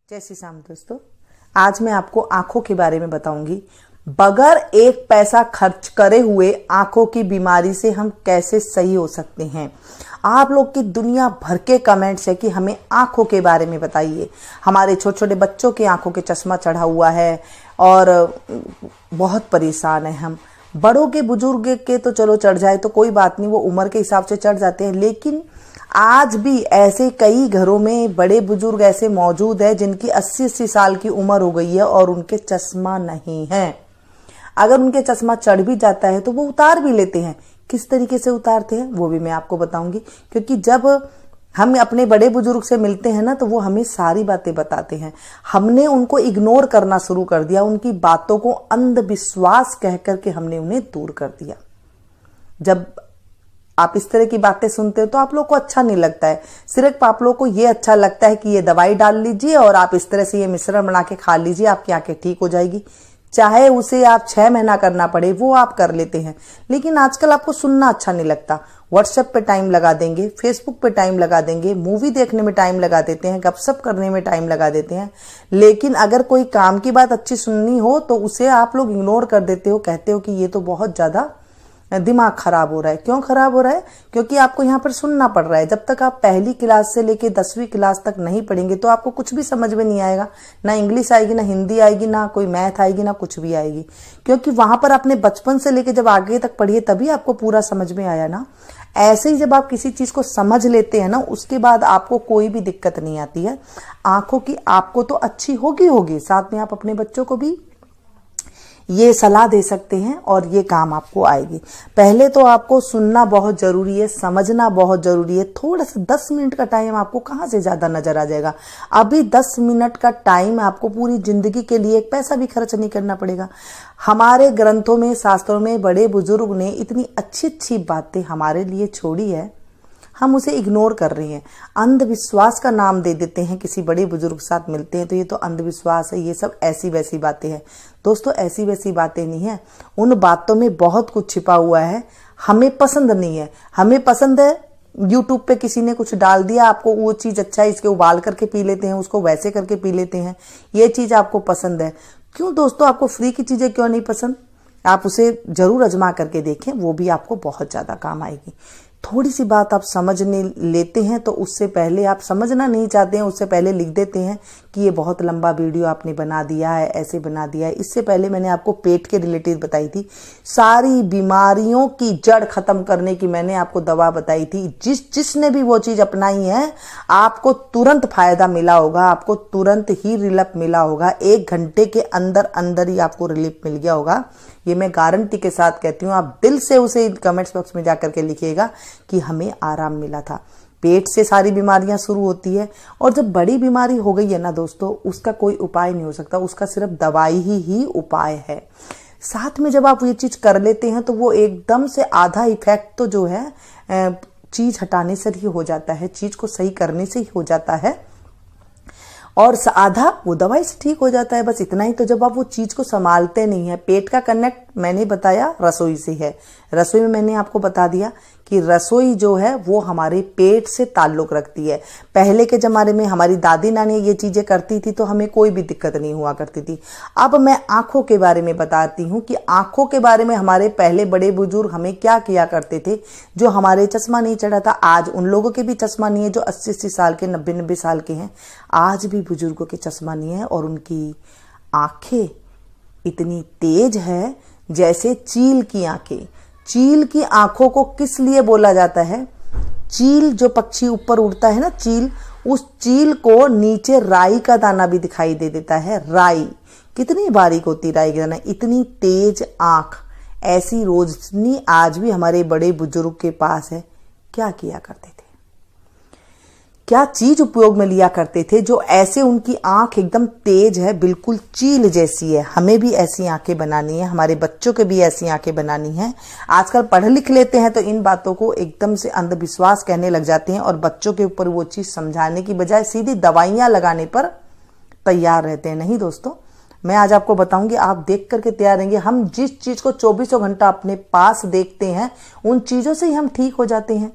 जय श्री राम दोस्तों, आज मैं आपको आंखों के बारे में बताऊंगी। बगैर एक पैसा खर्च करे हुए आंखों की बीमारी से हम कैसे सही हो सकते हैं। आप लोग की दुनिया भर के कमेंट्स है कि हमें आंखों के बारे में बताइए। हमारे छोटे छोटे बच्चों के आंखों के चश्मा चढ़ा हुआ है और बहुत परेशान है हम। बड़ों के बुजुर्ग के तो चलो चढ़ जाए तो कोई बात नहीं, वो उम्र के हिसाब से चढ़ जाते हैं, लेकिन आज भी ऐसे कई घरों में बड़े बुजुर्ग ऐसे मौजूद है जिनकी 80-80 साल की उम्र हो गई है और उनके चश्मा नहीं है। अगर उनके चश्मा चढ़ भी जाता है तो वो उतार भी लेते हैं। किस तरीके से उतारते हैं वो भी मैं आपको बताऊंगी, क्योंकि जब हम अपने बड़े बुजुर्ग से मिलते हैं ना तो वो हमें सारी बातें बताते हैं। हमने उनको इग्नोर करना शुरू कर दिया, उनकी बातों को अंधविश्वास कह करके हमने उन्हें दूर कर दिया। जब आप इस तरह की बातें सुनते हो तो आप लोग को अच्छा नहीं लगता है। सिर्फ आप लोग को ये अच्छा लगता है कि ये दवाई डाल लीजिए और आप इस तरह से ये मिश्रण बना के खा लीजिए, आपकी आंखें ठीक हो जाएगी। चाहे उसे आप 6 महीना करना पड़े वो आप कर लेते हैं, लेकिन आजकल आपको सुनना अच्छा नहीं लगता। व्हाट्सएप पे टाइम लगा देंगे, फेसबुक पे टाइम लगा देंगे, मूवी देखने में टाइम लगा देते हैं, गपशप करने में टाइम लगा देते हैं, लेकिन अगर कोई काम की बात अच्छी सुननी हो तो उसे आप लोग इग्नोर कर देते हो। कहते हो कि ये तो बहुत ज्यादा दिमाग खराब हो रहा है। क्यों खराब हो रहा है? क्योंकि आपको यहाँ पर सुनना पड़ रहा है। जब तक आप पहली क्लास से लेके 10वीं क्लास तक नहीं पढ़ेंगे तो आपको कुछ भी समझ में नहीं आएगा। ना इंग्लिश आएगी, ना हिंदी आएगी, ना कोई मैथ आएगी, ना कुछ भी आएगी, क्योंकि वहां पर आपने बचपन से लेके जब आगे तक पढ़िए तभी आपको पूरा समझ में आया ना। ऐसे ही जब आप किसी चीज को समझ लेते हैं ना, उसके बाद आपको कोई भी दिक्कत नहीं आती है। आंखों की आपको तो अच्छी होगी, साथ में आप अपने बच्चों को भी ये सलाह दे सकते हैं और ये काम आपको आएगी। पहले तो आपको सुनना बहुत जरूरी है, समझना बहुत जरूरी है। थोड़ा सा 10 मिनट का टाइम आपको कहाँ से ज्यादा नजर आ जाएगा। अभी 10 मिनट का टाइम आपको पूरी जिंदगी के लिए एक पैसा भी खर्च नहीं करना पड़ेगा। हमारे ग्रंथों में, शास्त्रों में बड़े बुजुर्ग ने इतनी अच्छी अच्छी बातें हमारे लिए छोड़ी है, हम उसे इग्नोर कर रहे हैं। अंधविश्वास का नाम दे देते हैं। किसी बड़े बुजुर्ग के साथ मिलते हैं तो ये तो अंधविश्वास है, ये सब ऐसी वैसी बातें हैं। दोस्तों, ऐसी वैसी बातें नहीं है, उन बातों में बहुत कुछ छिपा हुआ है। हमें पसंद नहीं है। हमें पसंद है यूट्यूब पे किसी ने कुछ डाल दिया, आपको वो चीज अच्छा है, इसके उबाल करके पी लेते हैं, उसको वैसे करके पी लेते हैं, ये चीज आपको पसंद है। क्यों दोस्तों, आपको फ्री की चीजें क्यों नहीं पसंद? आप उसे जरूर आजमा करके देखें, वो भी आपको बहुत ज्यादा काम आएगी। थोड़ी सी बात आप समझने लेते हैं तो उससे पहले आप समझना नहीं चाहते हैं, उससे पहले लिख देते हैं कि ये बहुत लंबा वीडियो आपने बना दिया है, ऐसे बना दिया है। इससे पहले मैंने आपको पेट के रिलेटेड बताई थी, सारी बीमारियों की जड़ खत्म करने की मैंने आपको दवा बताई थी। जिसने भी वो चीज अपनाई है आपको तुरंत फायदा मिला होगा, आपको तुरंत ही रिलीफ मिला होगा। 1 घंटे के अंदर अंदर ही आपको रिलीफ मिल गया होगा, ये मैं गारंटी के साथ कहती हूँ। आप दिल से उसे कमेंट्स बॉक्स में जाकर के लिखिएगा कि हमें आराम मिला था। पेट से सारी बीमारियां शुरू होती है, और जब बड़ी बीमारी हो गई है ना दोस्तों, उसका कोई उपाय नहीं हो सकता, उसका सिर्फ दवाई ही उपाय है। साथ में जब आप ये चीज कर लेते हैं तो वो एकदम से आधा इफेक्ट तो जो है चीज हटाने से ही हो जाता है, चीज को सही करने से ही हो जाता है, और आधा वो दवाई से ठीक हो जाता है। बस इतना ही। तो जब आप वो चीज को संभालते नहीं है, पेट का कनेक्ट मैंने बताया रसोई से है। रसोई में मैंने आपको बता दिया कि रसोई जो है वो हमारे पेट से ताल्लुक रखती है। पहले के जमाने में हमारी दादी नानी ये चीजें करती थी तो हमें कोई भी दिक्कत नहीं हुआ करती थी। अब मैं आंखों के बारे में बताती हूँ कि आंखों के बारे में हमारे पहले बड़े बुजुर्ग हमें क्या किया करते थे, जो हमारे चश्मा नहीं चढ़ा था। आज उन लोगों के भी चश्मा नहीं है जो 80-80 साल के, 90-90 साल के हैं। आज भी बुजुर्गों के चश्मा नहीं है और उनकी आंखें इतनी तेज है जैसे चील की आंखें। चील की आंखों को किस लिए बोला जाता है? चील जो पक्षी ऊपर उड़ता है ना, चील, उस चील को नीचे राई का दाना भी दिखाई दे देता है। राई कितनी बारीक होती, राई का दाना, इतनी तेज आंख। ऐसी रोशनी आज भी हमारे बड़े बुजुर्ग के पास है। क्या किया करते थे, क्या चीज उपयोग में लिया करते थे जो ऐसे उनकी आंख एकदम तेज है, बिल्कुल चील जैसी है। हमें भी ऐसी आंखें बनानी है, हमारे बच्चों के भी ऐसी आंखें बनानी है। आजकल पढ़ लिख लेते हैं तो इन बातों को एकदम से अंधविश्वास कहने लग जाते हैं और बच्चों के ऊपर वो चीज समझाने की बजाय सीधी दवाइयां लगाने पर तैयार रहते हैं। नहीं दोस्तों, मैं आज आपको बताऊंगी, आप देख करके तैयार रहेंगे। हम जिस चीज को 24 घंटा अपने पास देखते हैं उन चीजों से ही हम ठीक हो जाते हैं।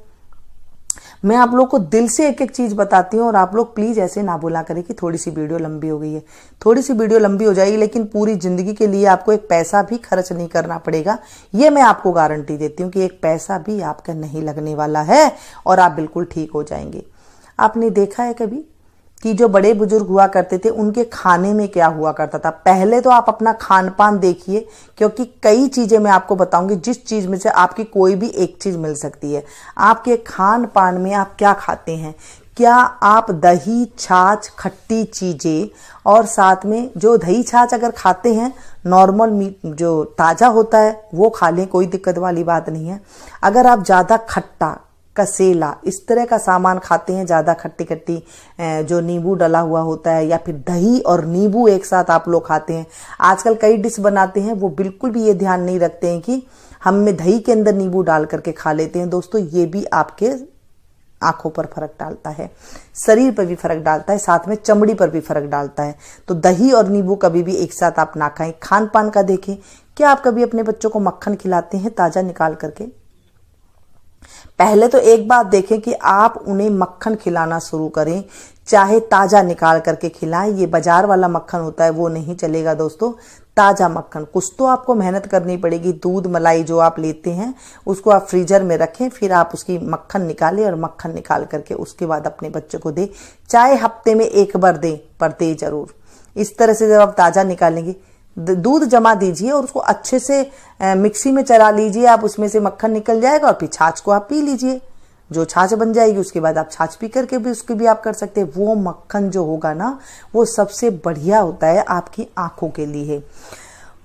मैं आप लोग को दिल से एक एक चीज बताती हूँ और आप लोग प्लीज ऐसे ना बोला करें कि थोड़ी सी वीडियो लंबी हो गई है। थोड़ी सी वीडियो लंबी हो जाएगी, लेकिन पूरी जिंदगी के लिए आपको एक पैसा भी खर्च नहीं करना पड़ेगा। ये मैं आपको गारंटी देती हूँ कि एक पैसा भी आपका नहीं लगने वाला है और आप बिल्कुल ठीक हो जाएंगे। आपने देखा है कभी कि जो बड़े बुजुर्ग हुआ करते थे उनके खाने में क्या हुआ करता था? पहले तो आप अपना खान पान देखिए, क्योंकि कई चीजें मैं आपको बताऊंगी जिस चीज में से आपकी कोई भी एक चीज मिल सकती है। आपके खान पान में आप क्या खाते हैं? क्या आप दही छाछ खट्टी चीजें और साथ में जो दही छाछ अगर खाते हैं, नॉर्मल मीट जो ताजा होता है वो खा लें, कोई दिक्कत वाली बात नहीं है। अगर आप ज्यादा खट्टा कसेला इस तरह का सामान खाते हैं, ज्यादा खट्टी खट्टी जो नींबू डला हुआ होता है, या फिर दही और नींबू एक साथ आप लोग खाते हैं। आजकल कई डिश बनाते हैं वो बिल्कुल भी ये ध्यान नहीं रखते हैं कि हम में दही के अंदर नींबू डाल करके खा लेते हैं। दोस्तों, ये भी आपके आंखों पर फर्क डालता है, शरीर पर भी फर्क डालता है, साथ में चमड़ी पर भी फर्क डालता है। तो दही और नींबू कभी भी एक साथ आप ना खाएं। खान पान का देखें, क्या आप कभी अपने बच्चों को मक्खन खिलाते हैं ताजा निकाल करके? पहले तो एक बात देखें कि आप उन्हें मक्खन खिलाना शुरू करें, चाहे ताजा निकाल करके खिलाएं। ये बाजार वाला मक्खन होता है वो नहीं चलेगा दोस्तों। ताजा मक्खन, कुछ तो आपको मेहनत करनी पड़ेगी। दूध मलाई जो आप लेते हैं उसको आप फ्रीजर में रखें, फिर आप उसकी मक्खन निकालें और मक्खन निकाल करके उसके बाद अपने बच्चे को दें। चाहे हफ्ते में एक बार दें, पर दें जरूर। इस तरह से जब आप ताजा निकालेंगे, दूध जमा दीजिए और उसको अच्छे से मिक्सी में चला लीजिए। आप उसमें से मक्खन निकल जाएगा और फिर छाछ को आप पी लीजिए। जो छाछ बन जाएगी उसके बाद आप छाछ पी करके भी उसकी भी आप कर सकते हैं। वो मक्खन जो होगा ना, वो सबसे बढ़िया होता है आपकी आंखों के लिए।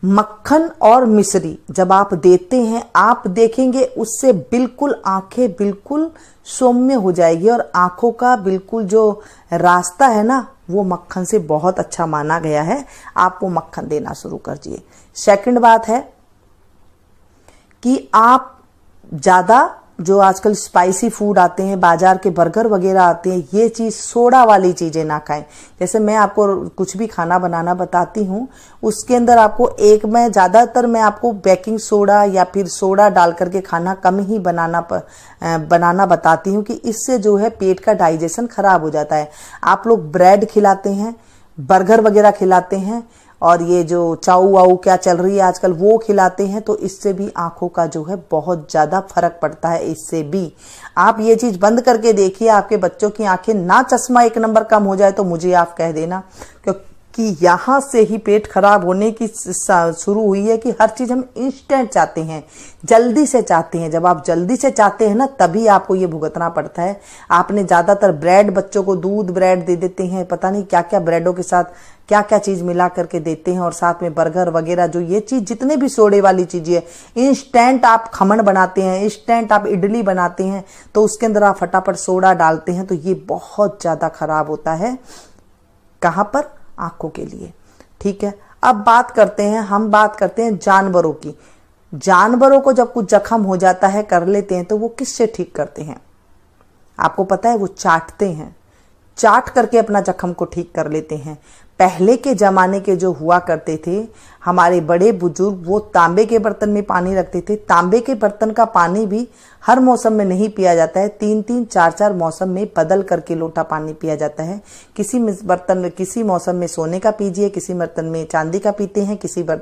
मक्खन और मिश्री जब आप देते हैं, आप देखेंगे उससे बिल्कुल आंखें बिल्कुल सौम्य हो जाएगी और आंखों का बिल्कुल जो रास्ता है ना, वो मक्खन से बहुत अच्छा माना गया है। आप वो मक्खन देना शुरू करिए। सेकंड बात है कि आप ज्यादा जो आजकल स्पाइसी फूड आते हैं, बाजार के बर्गर वगैरह आते हैं, ये चीज सोडा वाली चीजें ना खाएं। जैसे मैं आपको कुछ भी खाना बनाना बताती हूँ, उसके अंदर आपको ज्यादातर मैं आपको बेकिंग सोडा या फिर सोडा डाल करके खाना कम ही बनाना बताती हूँ कि इससे जो है पेट का डाइजेशन खराब हो जाता है। आप लोग ब्रेड खिलाते हैं, बर्गर वगैरह खिलाते हैं और ये जो चाऊ वाऊ क्या चल रही है आजकल वो खिलाते हैं, तो इससे भी आंखों का जो है बहुत ज्यादा फर्क पड़ता है। इससे भी आप ये चीज बंद करके देखिए, आपके बच्चों की आंखें ना चश्मा एक नंबर कम हो जाए तो मुझे आप कह देना, क्योंकि यहां से ही पेट खराब होने की शुरू हुई है कि हर चीज हम इंस्टेंट चाहते हैं, जल्दी से चाहते हैं। जब आप जल्दी से चाहते हैं ना, तभी आपको ये भुगतना पड़ता है। आपने ज्यादातर ब्रेड, बच्चों को दूध ब्रेड दे देते हैं, पता नहीं क्या क्या ब्रेडों के साथ क्या क्या चीज मिला करके देते हैं, और साथ में बर्गर वगैरह जो ये चीज जितने भी सोडे वाली चीजें है, इंस्टेंट आप खमन बनाते हैं, इंस्टेंट आप इडली बनाते हैं, तो उसके अंदर आप फटाफट सोडा डालते हैं, तो ये बहुत ज्यादा खराब होता है। कहां पर? आंखों के लिए। ठीक है, अब हम बात करते हैं जानवरों की। जानवरों को जब कुछ जख्म हो जाता है, कर लेते हैं, तो वो किससे ठीक करते हैं? आपको पता है, वो चाटते हैं, चाट करके अपना जख्म को ठीक कर लेते हैं। पहले के जमाने के जो हुआ करते थे हमारे बड़े बुजुर्ग, वो तांबे के बर्तन में पानी रखते थे। तांबे के बर्तन का पानी भी हर मौसम में नहीं पिया जाता है, 3-3 4-4 मौसम में बदल करके लोटा पानी पिया जाता है। किसी मौसम में सोने का पीजिए, किसी बर्तन में चांदी का पीते हैं, किसी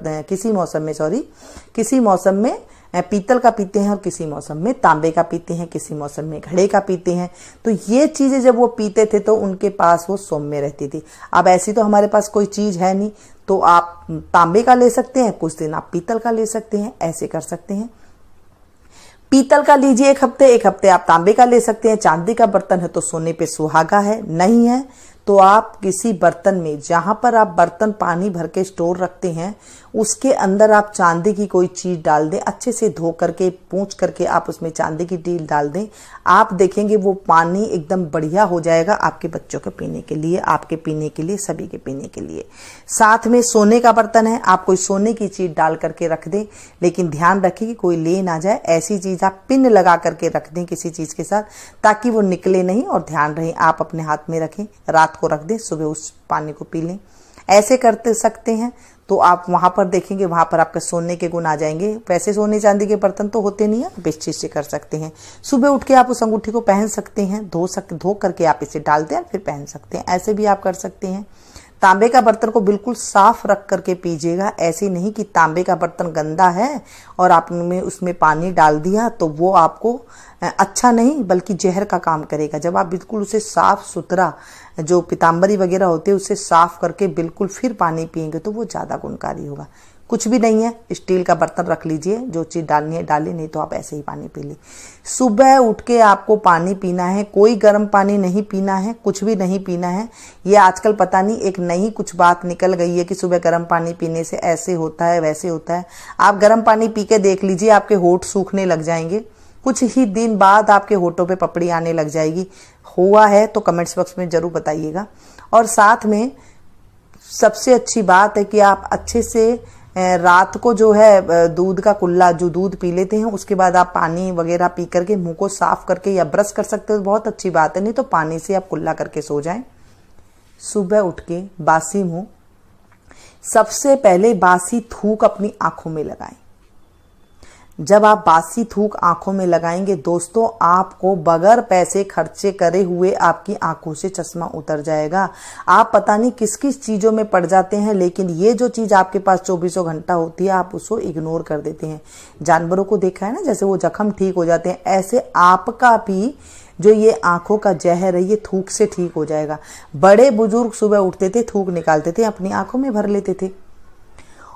मौसम में पीतल का पीते हैं और किसी मौसम में तांबे का पीते हैं, किसी मौसम में घड़े का पीते हैं। तो ये चीजें जब वो पीते थे तो उनके पास वो सौम्य रहती थी। अब ऐसी तो हमारे पास कोई चीज है नहीं, तो आप तांबे का ले सकते हैं, कुछ दिन आप पीतल का ले सकते हैं, ऐसे कर सकते हैं। पीतल का लीजिए एक हफ्ते आप तांबे का ले सकते हैं। चांदी का बर्तन है तो सोने पे सुहागा है, नहीं है तो आप किसी बर्तन में, जहां पर आप बर्तन पानी भर के स्टोर रखते हैं, उसके अंदर आप चांदी की कोई चीज डाल दें, अच्छे से धो करके पोंछ करके आप उसमें चांदी की डील डाल दें। आप देखेंगे वो पानी एकदम बढ़िया हो जाएगा आपके बच्चों के पीने के लिए, आपके पीने के लिए, सभी के पीने के लिए। साथ में सोने का बर्तन है, आप कोई सोने की चीज डाल करके रख दें, लेकिन ध्यान रखिए कि कोई ले ना जाए। ऐसी चीज आप पिन लगा करके रख दें किसी चीज के साथ, ताकि वो निकले नहीं, और ध्यान रहे आप अपने हाथ में रखें, रात को रख दें, सुबह उस पानी को पी लें। ऐसे करते सकते हैं तो आप वहां पर देखेंगे, वहां पर आपके सोने के गुण आ जाएंगे। वैसे सोने चांदी के बर्तन तो होते नहीं है, आप इस चीज से कर सकते हैं। सुबह उठ के आप उस अंगूठी को पहन सकते हैं, धो करके आप इसे डाल दें फिर पहन सकते हैं, ऐसे भी आप कर सकते हैं। तांबे का बर्तन को बिल्कुल साफ रख करके पीजिएगा, ऐसे नहीं कि तांबे का बर्तन गंदा है और आपने उसमें पानी डाल दिया तो वो आपको अच्छा नहीं बल्कि जहर का काम करेगा। जब आप बिल्कुल उसे साफ सुथरा, जो पीताम्बरी वगैरह होते हैं उसे साफ करके बिल्कुल फिर पानी पिएंगे तो वो ज़्यादा गुणकारी होगा। कुछ भी नहीं है, स्टील का बर्तन रख लीजिए, जो चीज़ डालनी है डालिए, नहीं तो आप ऐसे ही पानी पी लीजिए। सुबह उठ के आपको पानी पीना है, कोई गर्म पानी नहीं पीना है, कुछ भी नहीं पीना है। ये आजकल पता नहीं एक नई कुछ बात निकल गई है कि सुबह गर्म पानी पीने से ऐसे होता है वैसे होता है। आप गर्म पानी पी के देख लीजिए, आपके होंठ सूखने लग जाएंगे, कुछ ही दिन बाद आपके होठों पे पपड़ी आने लग जाएगी। हुआ है तो कमेंट्स बॉक्स में जरूर बताइएगा। और साथ में सबसे अच्छी बात है कि आप अच्छे से रात को जो है दूध का कुल्ला, जो दूध पी लेते हैं उसके बाद आप पानी वगैरह पी करके मुंह को साफ करके या ब्रश कर सकते हो, बहुत अच्छी बात है। नहीं तो पानी से आप कुल्ला करके सो जाएं। सुबह उठ के बासी मुंह, सबसे पहले बासी थूक अपनी आंखों में लगाएं। जब आप बासी थूक आंखों में लगाएंगे दोस्तों, आपको बगैर पैसे खर्चे करे हुए आपकी आंखों से चश्मा उतर जाएगा। आप पता नहीं किस किस चीजों में पड़ जाते हैं, लेकिन ये जो चीज आपके पास 24 घंटा होती है आप उसको इग्नोर कर देते हैं। जानवरों को देखा है ना, जैसे वो जख्म ठीक हो जाते हैं, ऐसे आपका भी जो ये आंखों का जहर है ये थूक से ठीक हो जाएगा। बड़े बुजुर्ग सुबह उठते थे, थूक निकालते थे, अपनी आंखों में भर लेते थे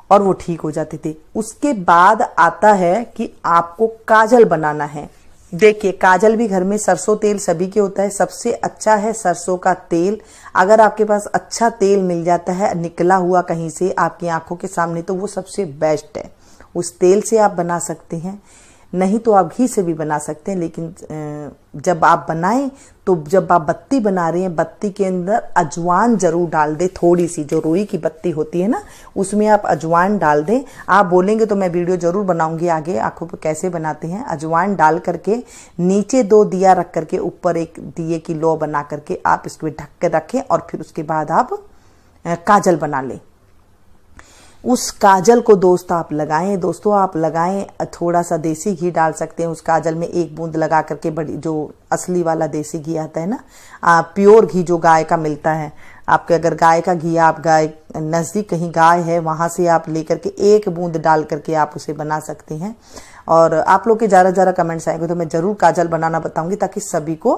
और वो ठीक हो जाते थे। उसके बाद आता है कि आपको काजल बनाना है। देखिए, काजल भी घर में सरसों तेल सभी के होता है, सबसे अच्छा है सरसों का तेल। अगर आपके पास अच्छा तेल मिल जाता है निकला हुआ कहीं से आपकी आंखों के सामने तो वो सबसे बेस्ट है, उस तेल से आप बना सकते हैं। नहीं तो आप घी से भी बना सकते हैं, लेकिन जब आप बनाएं तो जब आप बत्ती बना रहे हैं बत्ती के अंदर अजवान जरूर डाल दें, थोड़ी सी, जो रुई की बत्ती होती है ना उसमें आप अजवान डाल दें। आप बोलेंगे तो मैं वीडियो जरूर बनाऊंगी आगे आंखों पर कैसे बनाते हैं। अजवान डाल करके नीचे 2 दिया रख करके ऊपर एक दिए की लौ बना करके आप इसको ढक के रखें और फिर उसके बाद आप काजल बना लें। उस काजल को दोस्त आप लगाएं, दोस्तों आप लगाएं, थोड़ा सा देसी घी डाल सकते हैं उस काजल में, 1 बूंद लगा करके, बड़ी जो असली वाला देसी घी आता है ना, प्योर घी जो गाय का मिलता है। आपके अगर गाय का घी, आप गाय नजदीक कहीं गाय है वहां से आप लेकर के 1 बूंद डाल करके आप उसे बना सकते हैं। और आप लोग के ज़्यादा कमेंट्स आएंगे तो मैं जरूर काजल बनाना बताऊंगी ताकि सभी को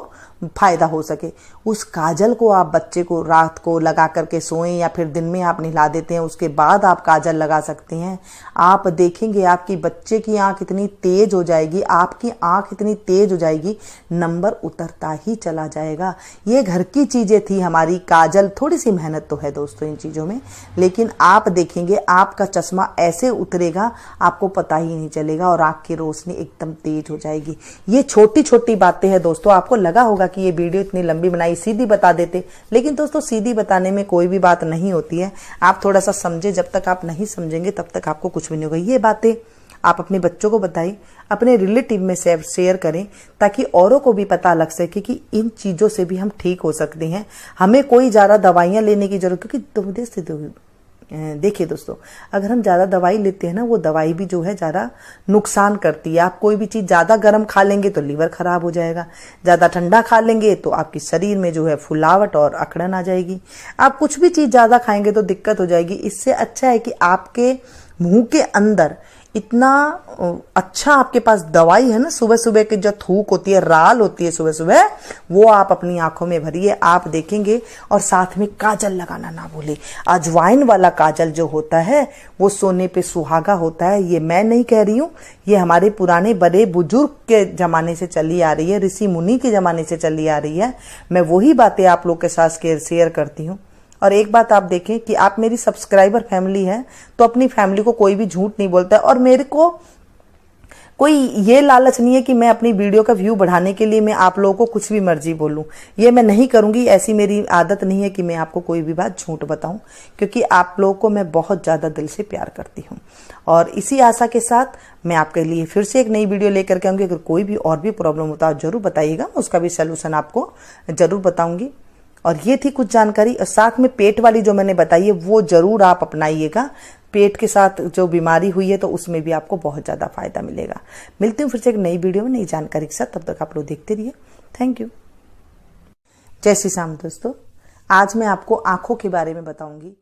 फायदा हो सके। उस काजल को आप बच्चे को रात को लगा करके सोएं या फिर दिन में आप नहला देते हैं, उसके बाद आप काजल लगा सकते हैं। आप देखेंगे आपकी बच्चे की आंख इतनी तेज हो जाएगी, आपकी आंख इतनी तेज हो जाएगी, नंबर उतरता ही चला जाएगा। ये घर की चीजें थी हमारी काजल, थोड़ी सी मेहनत तो है दोस्तों इन चीजों में, लेकिन आप देखेंगे आपका चश्मा ऐसे उतरेगा आपको पता ही नहीं चलेगा और आंख की रोशनी एकदम तेज हो जाएगी। ये छोटी छोटी बातें हैं दोस्तों। आपको लगा होगा कि ये वीडियो इतनी लंबी बनाई, सीधी बता देते, लेकिन दोस्तों सीधी बताने में कोई भी बात नहीं होती है। आप थोड़ा सा समझे, जब तक आप नहीं समझेंगे तब तक आपको कुछ भी नहीं होगा। ये बातें आप अपने बच्चों को बताइए, अपने रिलेटिव में शेयर करें ताकि औरों को भी पता लग सके कि इन चीजों से भी हम ठीक हो सकते हैं। हमें कोई ज्यादा दवाइयां लेने की जरूरत, क्योंकि देखिए दोस्तों, अगर हम ज्यादा दवाई लेते हैं ना, वो दवाई भी जो है ज्यादा नुकसान करती है। आप कोई भी चीज ज्यादा गर्म खा लेंगे तो लीवर खराब हो जाएगा, ज्यादा ठंडा खा लेंगे तो आपकी शरीर में जो है फुलावट और अकड़न आ जाएगी। आप कुछ भी चीज ज्यादा खाएंगे तो दिक्कत हो जाएगी। इससे अच्छा है कि आपके मुंह के अंदर इतना अच्छा आपके पास दवाई है ना, सुबह सुबह की जो थूक होती है, राल होती है सुबह सुबह, वो आप अपनी आंखों में भरिए, आप देखेंगे। और साथ में काजल लगाना ना भूले। अजवाइन वाला काजल जो होता है वो सोने पे सुहागा होता है। ये मैं नहीं कह रही हूँ, ये हमारे पुराने बड़े बुजुर्ग के जमाने से चली आ रही है, ऋषि मुनि के जमाने से चली आ रही है। मैं वही बातें आप लोग के साथ शेयर करती हूँ। और एक बात आप देखें कि आप मेरी सब्सक्राइबर फैमिली है तो अपनी फैमिली को कोई भी झूठ नहीं बोलता है, और मेरे को कोई ये लालच नहीं है कि मैं अपनी वीडियो का व्यू बढ़ाने के लिए मैं आप लोगों को कुछ भी मर्जी बोलूं। ये मैं नहीं करूंगी, ऐसी मेरी आदत नहीं है कि मैं आपको कोई भी बात झूठ बताऊं, क्योंकि आप लोगों को मैं बहुत ज्यादा दिल से प्यार करती हूं। और इसी आशा के साथ मैं आपके लिए फिर से एक नई वीडियो लेकर के आऊंगी। अगर कोई भी और भी प्रॉब्लम होता है जरूर बताइएगा, उसका भी सोल्यूशन आपको जरूर बताऊंगी। और ये थी कुछ जानकारी। और साथ में पेट वाली जो मैंने बताई है वो जरूर आप अपनाइएगा। पेट के साथ जो बीमारी हुई है तो उसमें भी आपको बहुत ज़्यादा फायदा मिलेगा। मिलती हूँ फिर से एक नई वीडियो में नई जानकारी के साथ। तब तक आप लोग देखते रहिए। Thank you. जय श्री राम दोस्तों। आज मैं आपको आंखों के बारे में बताऊंगी।